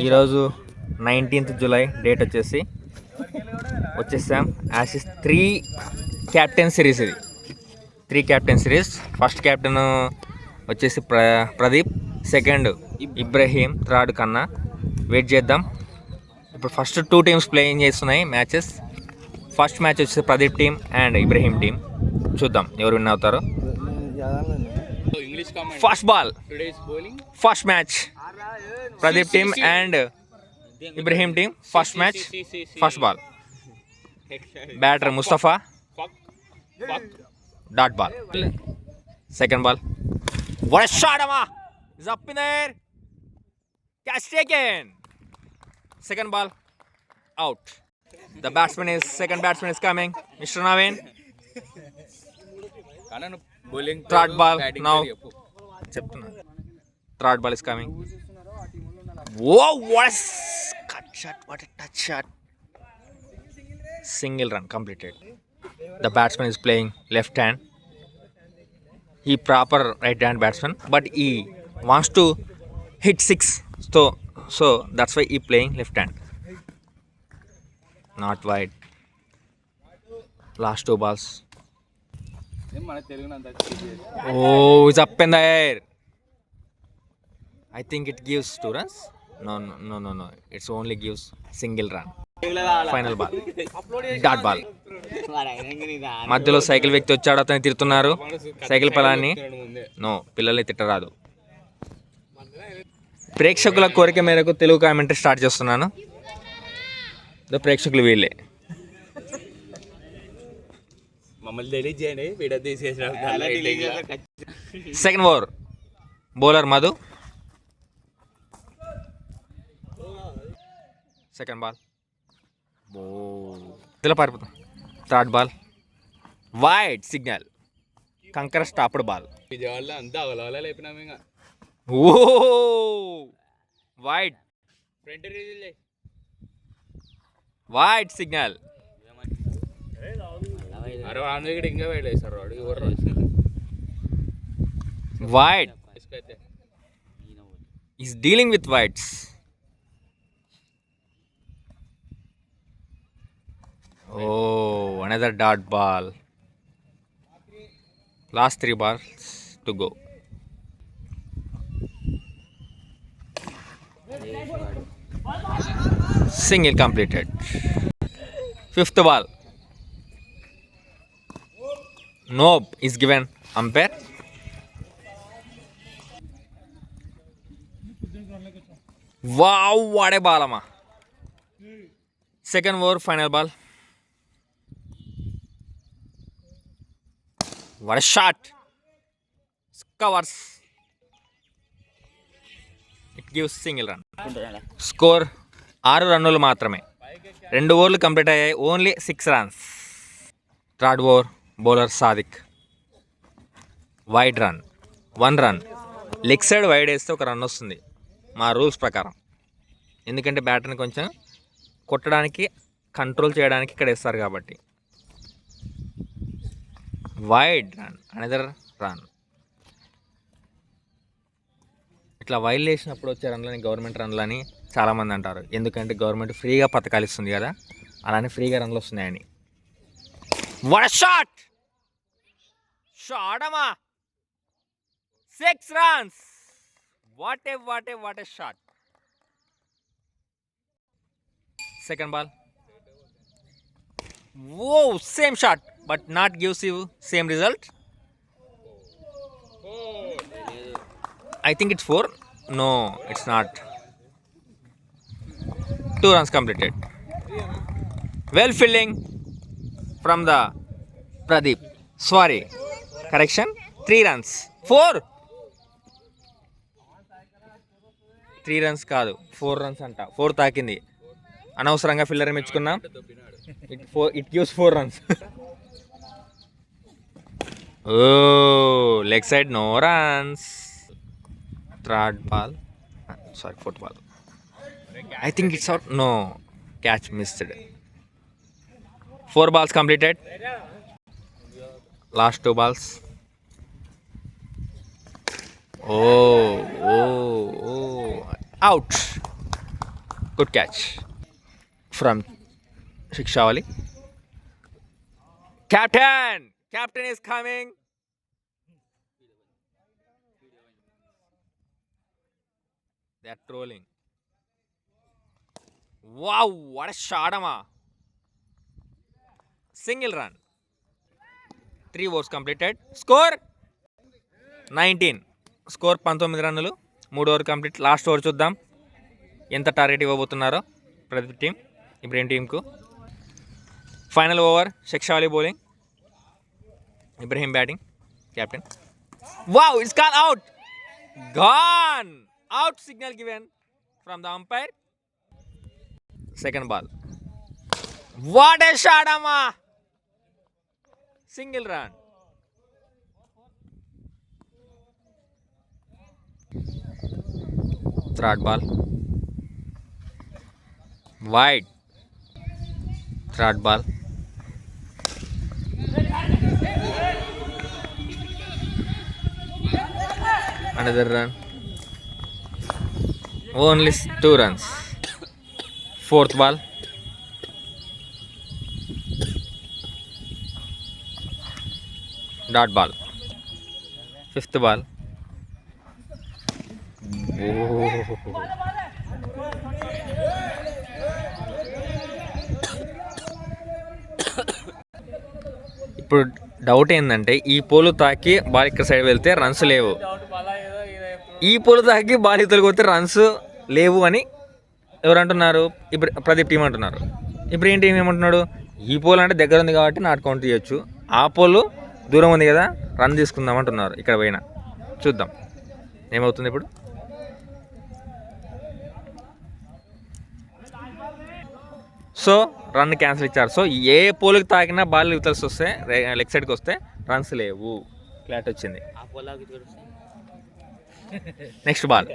ఈరోజు 19th July date వచ్చేసాం. యాసిస్ 3 captain series. ఇది 3 క్యాప్టెన్ సిరీస్. ఫస్ట్ క్యాప్టెన్ వచ్చేసి ప్రదీప్, సెకండ్ ఇబ్రహీం, థర్డ్ కన్నా. వెయిట్ చేద్దాం. ఇప్పుడు ఫస్ట్ 2 టీమ్స్ ప్లేయింగ్ చేస్తున్నాయి మ్యాచెస్. ఫస్ట్ మ్యాచ్ వచ్చేసి Pradeep team and Ibrahim team. చూద్దాం ఎవరు విన్ అవుతారో. First ball, first match Pradeep team and Ibrahim team. First match, first ball. Batter Mustafa, dot ball. Second ball, what a shot, Amma is up in there, catch taken. Second ball, out. The second batsman is coming, Mr. Naveen. Third ball now. Third ball is coming. Whoa, what a cut shot, what a touch shot. Single run completed. The batsman is playing left hand. He proper right hand batsman, but he wants to hit 6. So that's why he playing left hand. Not wide. Last 2 balls. Oh, it's up in the air. I think it gives 2 runs. No. It's only gives single run. Final ball. Dot ball. మధ్యలో cycle వ్యక్తి వచ్చాడు, అతన్ని తిడుతున్నారు. Cycle పిల్లాన్ని పిల్లల్ని తిట్టరాదు. ప్రేక్షకుల కోరిక మేరకు తెలుగు కామెంటరీ స్టార్ట్ చేస్తున్నాను. ప్రేక్షకులు వీళ్ళే. Second over, bowler Madhu. Second ball ఇలా పారిపోతాం. థర్డ్ బాల్ వైడ్ సిగ్నల్, కంకర stopped ball. Oh wide, wide signal. Wide is dealing with wides. Oh, another dot ball. Last 3 balls to go. Single completed. 5th ball. Nope is given umpire. Wow, what a ball, amma. Second over, final ball. What a shot. Covers. It gives single run. Score 6 రన్నులు మాత్రమే. 2 ఓవర్లు complete అయ్యాయి. Only 6 runs. Third over, bowler Sadiq. Wide run, 1 run. Leg side wide వేస్తే 1 run వస్తుంది మా rules ప్రకారం. ఎందుకంటే బ్యాటర్ని కొంచెం కొట్టడానికి, కంట్రోల్ చేయడానికి ఇక్కడ వేస్తారు కాబట్టి. Wide run, another run. ఇట్లా వైల్డ్ వేసినప్పుడు వచ్చే రన్లని గవర్నమెంట్ రన్లని చాలామంది అంటారు. ఎందుకంటే గవర్నమెంట్ ఫ్రీగా పథకాలు ఇస్తుంది కదా, అలానే ఫ్రీగా రన్లు వస్తున్నాయని. వాట్ షాట్, షాట్ అమ్మా. 6 runs. What a shot. Second ball. Whoa, same shot, but not gives you same result. I think it's 4. No, it's not. 2 runs completed. Well fielding from the Pradeep. Sorry, correction. 3 runs. 4. 3 runs కాదు, 4 runs అంట. 4 తాకింది. అనవసరంగా filler మెచ్చుకున్నాం. It gives 4 runs. Oh, leg side, no runs. Third ball. Sorry, fourth ball. I think it's out. No, catch missed. 4 balls completed. Last 2 balls. Oh. Out. Good catch from Shikshawali. Captain! Captain is coming. They are trolling. Wow, what a shot, Amma. Single run. 3 overs completed. Score 19. Score 19 రన్నులు. 3 over complete. Last over చూద్దాం ఎంత target ఇవ్వబోతున్నారో ప్రతి team. Ibrahim టీంకు final over. Shakshavali bowling, Ibrahim batting. Captain. Wow, it's call out. Gone. Out signal given from the umpire. Second ball. What a shot అమ్మా. Single run. Third ball. Wide. Third ball. Another run. Only 2 runs. Fourth ball. Dot ball. Fifth ball. Oh. ఇప్పుడు doubt ఏంటంటే ఈ pole తాకి ball ఇక్కడ side వెళ్తే runs లేవు, ఈ pole తాకి బాల్ ఇతలకు వస్తే రన్స్ లేవు అని ఎవరు అంటున్నారు? ఇప్పుడు ప్రదీప్ టీం అంటున్నారు. ఇప్పుడు ఏంటి ఏమంటున్నాడు? ఈ పోల్ అంటే దగ్గర ఉంది కాబట్టి నాట్ కౌంట్ చేయొచ్చు, ఆ పోలు దూరం ఉంది కదా రన్ తీసుకుందాం అంటున్నారు. ఇక్కడ పోయినా చూద్దాం ఏమవుతుంది ఇప్పుడు. సో రన్ క్యాన్సిల్ ఇచ్చారు. సో ఏ పోల్కి తాకినా బాల్ యువతల్సి వస్తే లెగ్ సైడ్కి వస్తే రన్స్ లేవు. క్లాట్ వచ్చింది. Next ball.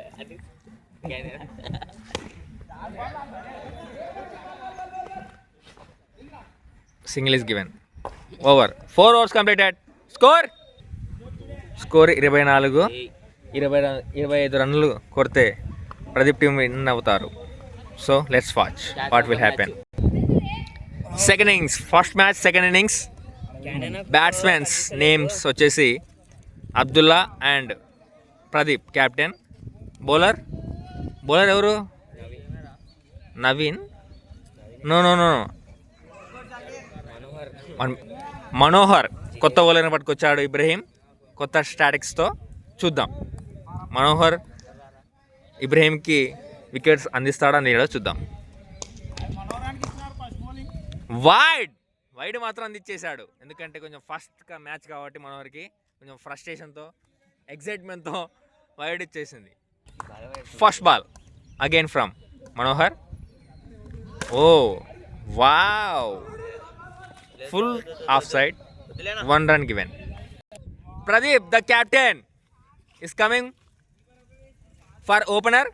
Single is given. Over. 4 overs completed. Score 24. 25 రన్నులు కొడితే ప్రదీప్ టీం విన్ అవుతారు. So let's watch what will happen. Second innings. First match second innings. Batsmens names వచ్చేసి Abdullah and Pradeep captain. Bowler ఎవరు? నవీన్. నో మనోహర్ కొత్త బౌలర్ని పట్టుకొచ్చాడు ఇబ్రహీం కొత్త స్టాటిక్స్తో. చూద్దాం మనోహర్ ఇబ్రహీంకి వికెట్స్ అందిస్తాడా లేదా చూద్దాం. వైడ్ మాత్రం అందించేశాడు. ఎందుకంటే కొంచెం ఫస్ట్ మ్యాచ్ కాబట్టి మనోహర్కి కొంచెం ఫ్రస్ట్రేషన్తో ఎగ్జైట్మెంట్తో వైడ్ ఇచ్చేసింది. First ball again from Manohar. Oh wow, full off side. 1 run given. Pradeep, the captain, is coming for opener.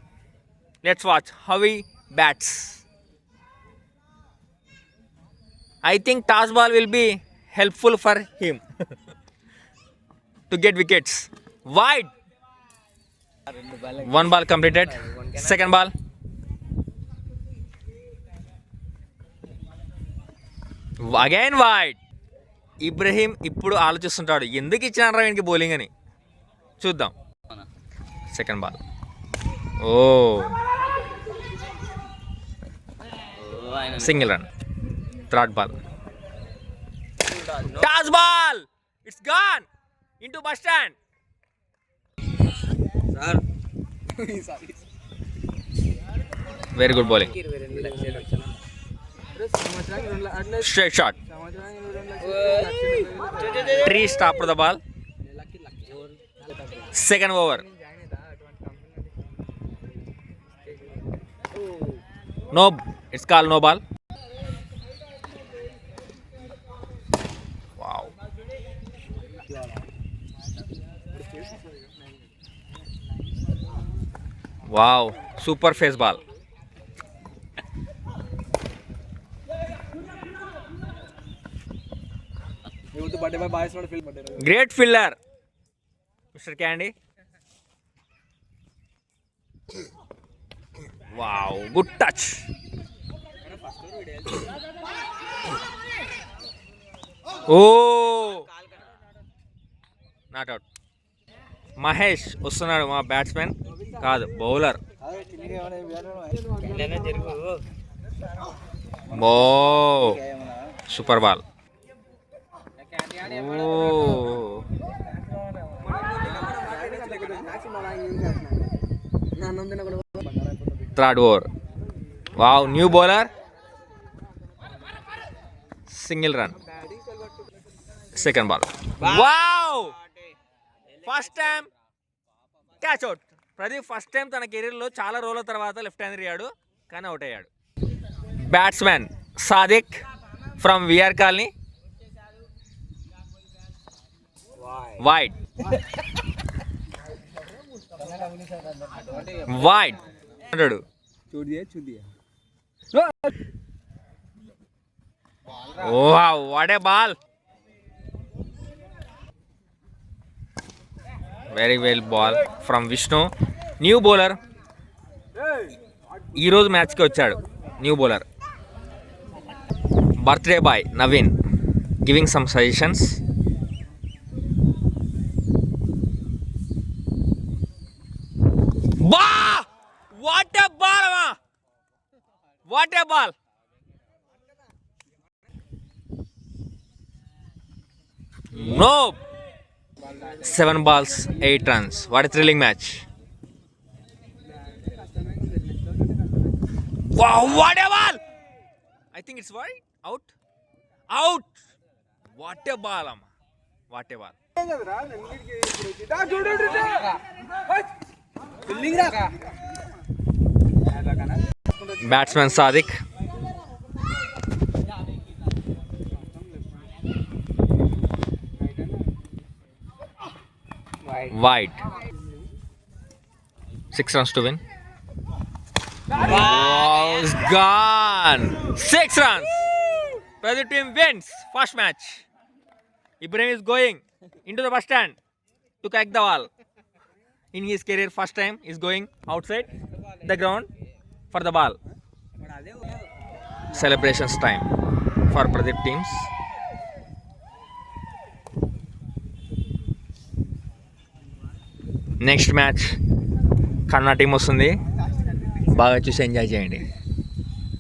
Let's watch how he bats. I think toss ball will be helpful for him to get wickets. Wide. 1 ball completed. Second ball. Again wide. Ibrahim ఇప్పుడు ఆలోచిస్తుంటాడు ఎందుకు ఇచ్చినారా వీనికి bowling అని. చూద్దాం. Second ball. Oh single run. Third ball. Toss ball. It's gone into bus stand. Very good bowling. Straight shot. Tree stopped the ball. Second over. No, it's called no ball. Wow. Wow, super face ball. Great fielder, Mr. Candy. Wow, good touch. Oh, not out. Mahesh వస్తున్నాడు, మా batsmen కాదు, bowler. బో, super ball. Third over. Wow, new bowler, single run. Second ball. Wow, first time catch out. Pradeep first time తన కెరీర్లో చాలా రోజుల తర్వాత left hand అయ్యాడు, కానీ అవుట్ అయ్యాడు. Batsmen Sadiq from VR colony. Wide, wide అంటాడు. Wow, what a ball. Very well ball from Vishnu. New bowler, ఈరోజు మ్యాచ్కి వచ్చాడు new bowler. Birthday boy Naveen giving some suggestions. బా, వాట్ ఏ బాల్ అమ్మా, what a ball. No, 7 balls 8 runs. What a thrilling match. Wow, what a ball. I think it's wide. Out. Out. What a ball, amma. What a ball. Batsman Sadik. Wide. 6 runs to win. Wow, it's gone. 6 runs. Pradeep team wins first match. Ibrahim is going into the bus stand to catch the ball. In his career, first time is going outside the ground for the ball. Celebrations time for Pradeep teams. Next match కన్నా team వస్తుంది, బాగా చూసి enjoy చేయండి.